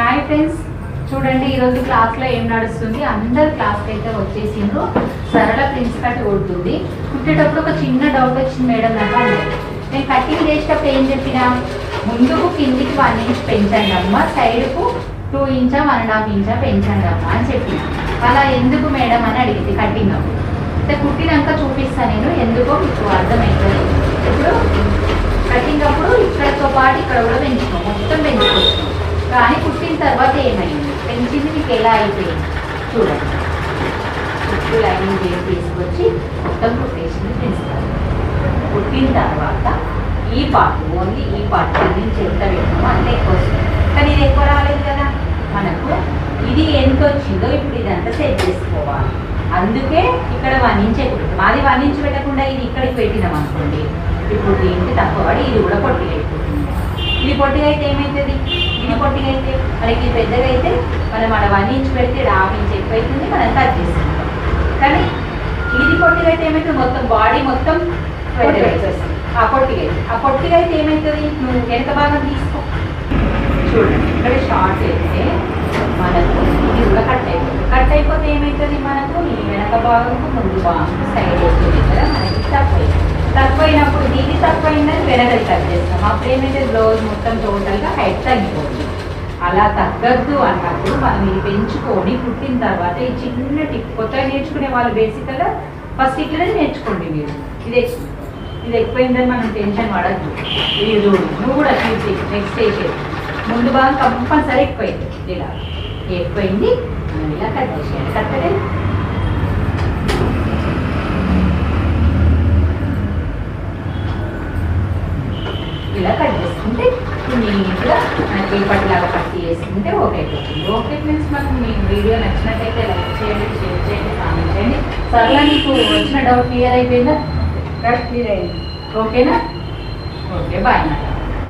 Hi friends, చూడండి ఈరోజు క్లాస్లో ఏం నడుస్తుంది. అందరు క్లాస్కి అయితే వచ్చేసిండ్రు. సరళ ప్రిన్స్ కట్ కొడుతుంది. కుట్టేటప్పుడు ఒక చిన్న డౌట్ వచ్చింది మేడం నాకు అన్నది. నేను కటింగ్ చేసేటప్పుడు ఏం చెప్పినా, ముందుకు కిందికి 1 ఇంచ్ పెంచండి అమ్మ, సైడ్కు 2 ఇంచా 1.5 ఇంచా పెంచండి అమ్మ అని చెప్పిన. అలా ఎందుకు మేడం అని అడిగింది కటింగ్ అప్పుడు. అయితే కుట్టినాక చూపిస్తాను నేను, ఎందుకో మీకు అర్థమవుతుంది. ఇప్పుడు కటింగ్ అప్పుడు ఇక్కడతో పాటు ఇక్కడ కూడా పెంచుకో, మొత్తం పెంచుకోవచ్చు. కానీ కుట్టిన తర్వాత ఏమైంది, పెంచింది మీకు ఎలా అయిపోయింది చూడండి. చుట్టూ లైనింగ్ తీసుకొచ్చి మొత్తం కుట్టేసింది పెంచుతారు. కుట్టిన తర్వాత ఈ పార్ట్, ఓన్లీ ఈ పార్ట్ నుంచి ఎంత పెట్టామో అంత ఎక్కువ వస్తుంది. కానీ ఇది ఎక్కువ రాలేదు కదా మనకు. ఇది ఎంత వచ్చిందో ఇప్పుడు ఇదంతా సెట్ చేసుకోవాలి. అందుకే ఇక్కడ 1 ఇంచ్ ఎక్కువ. మాది 1 ఇంచ్ పెట్టకుండా ఇది ఇక్కడికి పెట్టినాం అనుకోండి, ఇప్పుడు దీనికి తక్కువ పడి ఇది కూడా పొట్టిగా అయిపోతుంది. ఇది పొట్టిగా అయితే ఏమవుతుంది, ఇది పొట్టిగా అయితే మనకి పెద్దగా అయితే మనం మన 1 ఇంచ్ పెడితే 1/2 ఇంచ్ ఎక్కువ అవుతుంది, మనం కట్ చేసుకుంటాం. కానీ ఇది పొట్టిగా అయితే ఏమవుతుంది, మొత్తం బాడీ మొత్తం పెద్దగా అవుతుంది. ఆ పొట్టిగా అయితే ఏమవుతుంది, నువ్వు వెనక భాగం తీసుకో. చూడండి ఇక్కడ షార్ట్ అయితే మనకు ఇది కూడా కట్ అయిపోతుంది. కట్ అయిపోతే ఏమవుతుంది, మనకు ఈ వెనక భాగంకు ముందు భాగం సైడ్ అవుతుంది కదా, మనకి తక్కువైనప్పుడు దీనికి తక్కువైందని వెనకది కట్ చేస్తాం. అప్పుడు ఏమైతే బ్లౌజ్ మొత్తం టోటల్గా హైట్ తగ్గిపోతుంది. అలా తగ్గద్దు అన్నప్పుడు మనం ఇది పెంచుకొని కుట్టిన తర్వాత ఈ చిన్న టిప్, కొత్తగా నేర్చుకునే వాళ్ళు బేసిక్గా ఫస్ట్ ఇట్లనే నేర్చుకోండి మీరు. ఇది ఎక్కువైందని మనం టెన్షన్ పడద్దు. ఇది చూడు, నువ్వు కూడా చూసి నెక్స్ట్ వేసేది ముందు భాగం కంపల్సరీ ఎక్కువైంది. ఇలా ఎక్కువైంది మనం ఇలా కట్ చేసేయాలి. కట్టలేదు ఇలా కట్ చేసుకుంటే నీట్గా మనకి ఇప్పటిలాగా కట్ చేసుకుంటే ఓకే అయిపోతుంది. ఓకే ఫ్రెండ్స్, మనకు మీ వీడియో నచ్చినట్టయితే లైక్ చేయండి, షేర్ చేయండి, కామెంట్ చేయండి. సర్లా నీకు వచ్చిన డౌట్ క్లియర్ అయిపోయిందా? క్లియర్ అయింది. ఓకేనా? Okay, bye.